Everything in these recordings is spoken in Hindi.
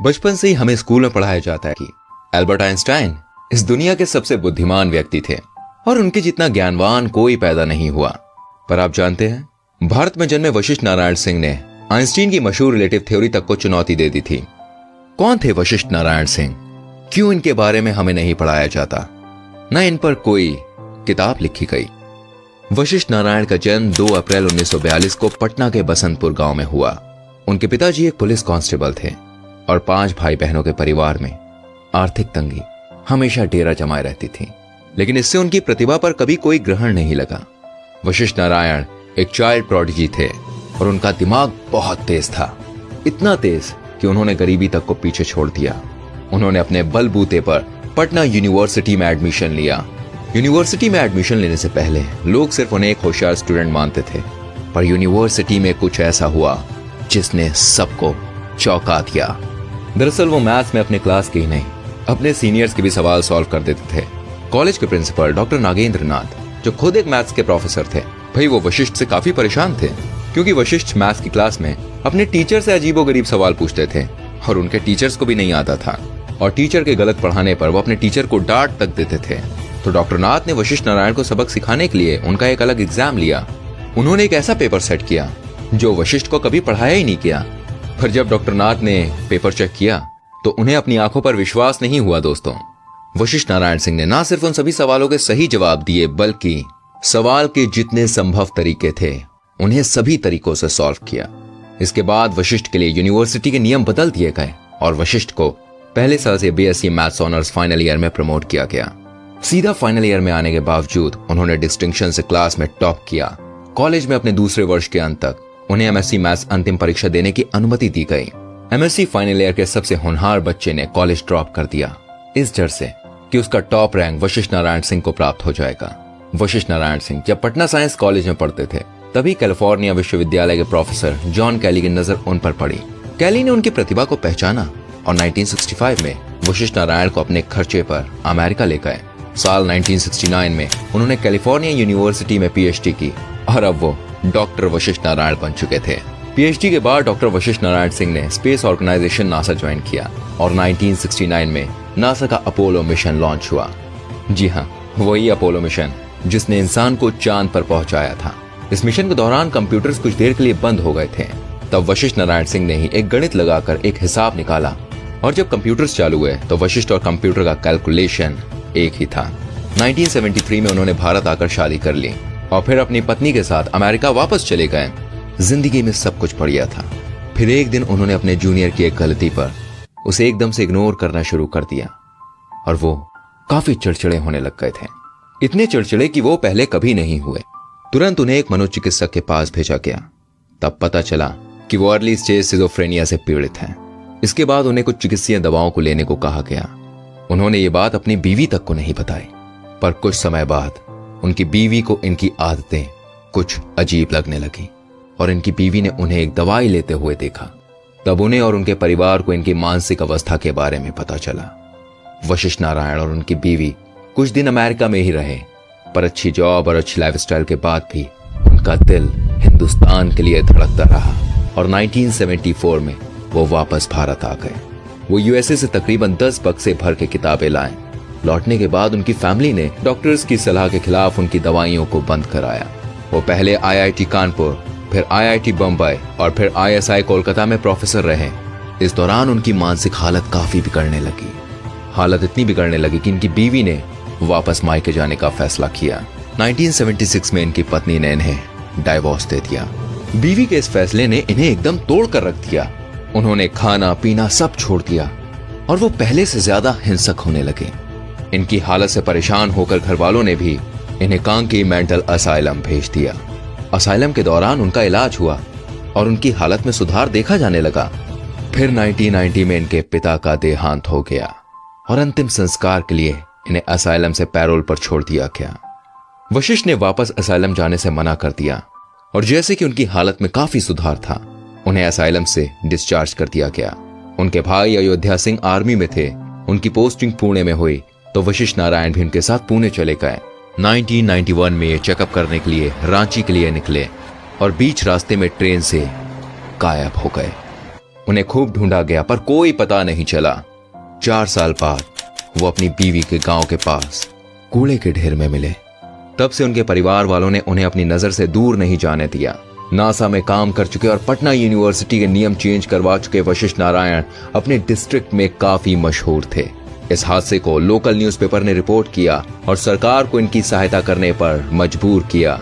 बचपन से ही हमें स्कूल में पढ़ाया जाता है कि एल्बर्ट आइंस्टाइन इस दुनिया के सबसे बुद्धिमान व्यक्ति थे और उनके जितना ज्ञानवान कोई पैदा नहीं हुआ। पर आप जानते हैं, भारत में जन्मे वशिष्ठ नारायण सिंह ने आइंस्टीन की मशहूर रिलेटिव थ्योरी तक को चुनौती दे दी थी। कौन थे वशिष्ठ नारायण सिंह? क्यों इनके बारे में हमें नहीं पढ़ाया जाता, न इन पर कोई किताब लिखी गई? वशिष्ठ नारायण का जन्म 2 अप्रैल 1942 को पटना के बसंतपुर गांव में हुआ। उनके पिताजी एक पुलिस कांस्टेबल थे और 5 भाई बहनों के परिवार में आर्थिक तंगी हमेशा डेरा जमाए रहती थी, लेकिन इससे उनकी प्रतिभा पर कभी कोई ग्रहण नहीं लगा। वशिष्ठ नारायण एक चाइल्ड प्रोडिजी थे और उनका दिमाग बहुत तेज था, इतना तेज कि उन्होंने गरीबी तक को पीछे छोड़ दिया। उन्होंने अपने बलबूते पर पटना यूनिवर्सिटी में एडमिशन लिया। यूनिवर्सिटी में एडमिशन लेने से पहले लोग सिर्फ उन्हें एक होशियार स्टूडेंट मानते थे, पर यूनिवर्सिटी में कुछ ऐसा हुआ जिसने सबको चौंका दिया। दरअसल वो मैथ्स में अपने क्लास के ही नहीं, अपने सीनियर्स के भी सवाल सॉल्व कर देते थे। कॉलेज के प्रिंसिपल डॉक्टर नागेंद्र नाथ, जो खुद एक मैथ्स के प्रोफेसर थे, भाई वो वशिष्ठ से काफी परेशान थे, क्योंकि वशिष्ठ मैथ्स की क्लास में अपने टीचर से अजीबोगरीब सवाल पूछते थे और उनके टीचर्स को भी नहीं आता था, और टीचर के गलत पढ़ाने पर वो अपने टीचर को डांट तक देते थे। तो डॉक्टर नाथ ने वशिष्ठ नारायण को सबक सिखाने के लिए उनका एक अलग एग्जाम लिया। उन्होंने एक ऐसा पेपर सेट किया जो वशिष्ठ को कभी पढ़ाया ही नहीं किया। पर जब डॉक्टर नाथ ने पेपर चेक किया तो उन्हें अपनी आंखों पर विश्वास नहीं हुआ। दोस्तों, वशिष्ठ नारायण सिंह ने ना सिर्फ उन सभी सवालों के सही जवाब दिए, बल्कि सवाल के जितने संभव तरीके थे उन्हें सभी तरीकों से सॉल्व किया। इसके बाद वशिष्ठ के लिए यूनिवर्सिटी के नियम बदल दिए गए और वशिष्ठ को पहले साल से BSc maths honours final year में प्रमोट किया गया। सीधा फाइनल ईयर में आने के बावजूद उन्होंने डिस्टिंक्शन से क्लास में टॉप किया। कॉलेज में अपने दूसरे वर्ष के अंत तक उन्हें एमएससी मैथ्स अंतिम परीक्षा देने की अनुमति दी गई। एमएससी फाइनल ईयर के सबसे होनहार बच्चे ने कॉलेज ड्रॉप कर दिया, इस डर से कि उसका टॉप रैंक वशिष्ठ नारायण सिंह को प्राप्त हो जाएगा। वशिष्ठ नारायण सिंह जब पटना साइंस कॉलेज में पढ़ते थे, तभी कैलिफोर्निया विश्वविद्यालय के प्रोफेसर जॉन कैली की नजर उन पर पड़ी। कैली ने उनकी प्रतिभा को पहचाना और 1965 में वशिष्ठ नारायण को अपने खर्चे पर अमेरिका ले गए। साल 1969 में उन्होंने कैलिफोर्निया यूनिवर्सिटी में पीएचडी की और अब वो डॉक्टर वशिष्ठ नारायण बन चुके थे। पीएचडी के बाद डॉक्टर वशिष्ठ नारायण सिंह ने स्पेस ऑर्गेनाइजेशन नासा ज्वाइन किया और 1969 में नासा का अपोलो मिशन लॉन्च हुआ। जी हाँ, वही अपोलो मिशन जिसने इंसान को चांद पर पहुंचाया था। इस मिशन के दौरान कंप्यूटर्स कुछ देर के लिए बंद हो गए थे। तब वशिष्ठ नारायण सिंह ने ही एक गणित लगाकर एक हिसाब निकाला और जब कंप्यूटर्स चालू हुए तो वशिष्ठ और कंप्यूटर का कैलकुलेशन एक ही था। 1973 में उन्होंने भारत आकर शादी कर ली और फिर अपनी पत्नी के साथ अमेरिका वापस चले गए। जिंदगी में सब कुछ बढ़िया था। फिर एक दिन उन्होंने अपने जूनियर की एक गलती पर उसे एकदम से इग्नोर करना शुरू कर दिया और वो काफी चिड़चिड़े होने लग गए थे, इतने चिड़चिड़े कि वो पहले कभी नहीं हुए। तुरंत उन्हें एक मनोचिकित्सक के पास भेजा गया। तब पता चला कि वो अर्ली स्टेज सिजोफ्रेनिया से पीड़ित हैं। इसके बाद उन्हें कुछ चिकित्सीय दवाओं को लेने को कहा गया। उन्होंने ये बात अपनी बीवी तक को नहीं बताई, पर कुछ समय बाद उनकी बीवी को इनकी आदतें कुछ अजीब लगने लगी और इनकी बीवी ने उन्हें एक दवाई लेते हुए देखा। तब उन्हें और उनके परिवार को इनकी मानसिक अवस्था के बारे में पता चला। वशिष्ठ नारायण और उनकी बीवी कुछ दिन अमेरिका में ही रहे, पर अच्छी जॉब और अच्छी लाइफस्टाइल के बाद भी उनका दिल हिंदुस्तान के लिए धड़कता रहा और 1974 में वो वापस भारत आ गए। वो यूएसए से तकरीबन 10 बक्से भर के किताबें लाए। लौटने के बाद उनकी फैमिली ने डॉक्टर्स की सलाह के खिलाफ उनकी दवाइयों को बंद कराया। वो पहले आईआईटी कानपुर, फिर आईआईटी बम्बई और फिर आईएसआई कोलकाता में प्रोफेसर रहे। इस दौरान उनकी मानसिक हालत काफी बिगड़ने लगी। हालत इतनी बिगड़ने लगी कि इनकी बीवी ने वापस मायके जाने का फैसला किया। 1976 में इनकी पत्नी ने इन्हें डाइवोर्स दे दिया। बीवी के इस फैसले ने इन्हें एकदम तोड़ कर रख दिया। उन्होंने खाना पीना सब छोड़ दिया और वो पहले से ज्यादा हिंसक होने लगे। इनकी हालत से परेशान होकर घर वालों ने भी इन्हें कांकी मेंटल असाइलम भेज दिया। असाइलम के दौरान उनका इलाज हुआ और उनकी हालत में सुधार देखा जाने लगा। फिर 1990 में इनके पिता का देहांत हो गया और अंतिम संस्कार के लिए इन्हें असाइलम से पैरोल पर छोड़ दिया गया। वशिष्ठ ने वापस असाइलम जाने से मना कर दिया और जैसे कि उनकी हालत में काफी सुधार था, उन्हें असाइलम से डिस्चार्ज कर दिया गया। उनके भाई अयोध्या सिंह आर्मी में थे। उनकी पोस्टिंग पुणे में हुई तो वशिष्ठ नारायण भी उनके साथ पुणे चले गए। 1991 में ये चेकअप करने के लिए रांची के लिए निकले और बीच रास्ते में ट्रेन से गायब हो गए। उन्हें खूब ढूंढा गया पर कोई पता नहीं चला। 4 साल बाद वो अपनी बीवी के गांव के पास कूड़े के ढेर में मिले। तब से उनके परिवार वालों ने उन्हें अपनी नजर से दूर नहीं जाने दिया। नासा में काम कर चुके और पटना यूनिवर्सिटी के नियम चेंज करवा चुके वशिष्ठ नारायण अपने डिस्ट्रिक्ट में काफी मशहूर थे। इस हादसे को लोकल न्यूज़पेपर ने रिपोर्ट किया और सरकार को इनकी सहायता करने पर मजबूर किया।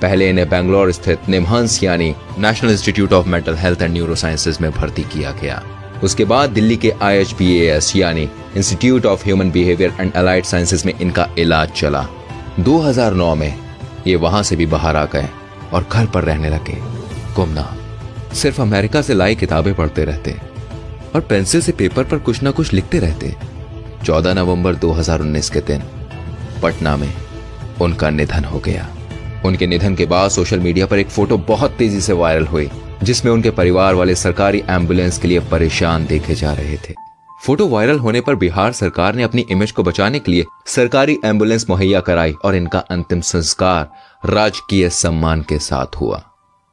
पहले इन्हें बेंगलोर स्थित निमहंस यानी national institute of mental health and neuro sciences में भर्ती किया गया। उसके बाद दिल्ली के IHBAS यानी institute of human behaviour and allied sciences में इनका इलाज चला। 2009 में ये वहां से भी बाहर आ गए और घर पर रहने लगे। गुमनाम, सिर्फ अमेरिका से लाई किताबें पढ़ते रहते और पेंसिल से पेपर पर कुछ ना कुछ लिखते रहते। 14 नवंबर 2019 के दिन पटना में उनका निधन हो गया। उनके निधन के बाद सोशल मीडिया पर एक फोटो बहुत तेजी से वायरल हुई जिसमें उनके परिवार वाले सरकारी एम्बुलेंस के लिए परेशान देखे जा रहे थे। फोटो वायरल होने पर बिहार सरकार ने अपनी इमेज को बचाने के लिए सरकारी एम्बुलेंस मुहैया कराई और इनका अंतिम संस्कार राजकीय सम्मान के साथ हुआ।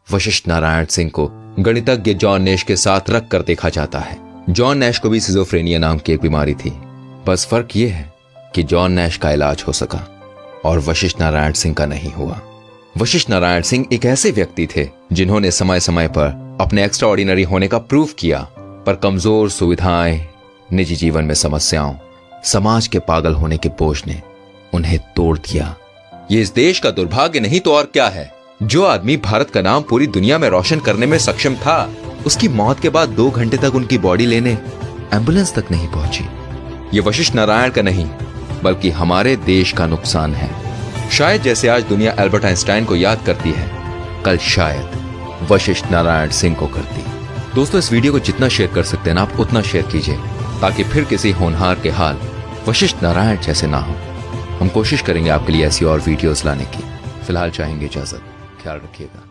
वशिष्ठ नारायण सिंह को गणितज्ञ जॉन नैश के साथ रख कर देखा जाता है। जॉन नैश को भी सिजोफ्रेनिया नाम की एक बीमारी थी। बस फर्क यह है कि जॉन नैश का इलाज हो सका और वशिष्ठ नारायण सिंह का नहीं हुआ। वशिष्ठ नारायण सिंह एक ऐसे व्यक्ति थे जिन्होंने समय समय पर अपने एक्स्ट्रा ऑर्डिनरी होने का प्रूफ किया, पर कमजोर, सुविधाएं, निजी जीवन में समस्याओं, समाज के पागल होने के बोझ ने उन्हें तोड़ दिया। ये इस देश का दुर्भाग्य नहीं तो और क्या है। जो आदमी भारत का नाम पूरी दुनिया में रोशन करने में सक्षम था, उसकी मौत के बाद 2 घंटे तक उनकी बॉडी लेने एम्बुलेंस तक नहीं पहुंची। ये वशिष्ठ नारायण का नहीं बल्कि हमारे देश का नुकसान है। शायद जैसे आज दुनिया एल्बर्ट आइंस्टाइन को याद करती है, कल शायद वशिष्ठ नारायण सिंह को करती। दोस्तों, इस वीडियो को जितना शेयर कर सकते हैं ना आप उतना शेयर कीजिए ताकि फिर किसी होनहार के हाल वशिष्ठ नारायण जैसे ना हो। हम कोशिश करेंगे आपके लिए ऐसी और वीडियोस लाने की। फिलहाल चाहेंगे इजाजत। ख्याल रखिएगा।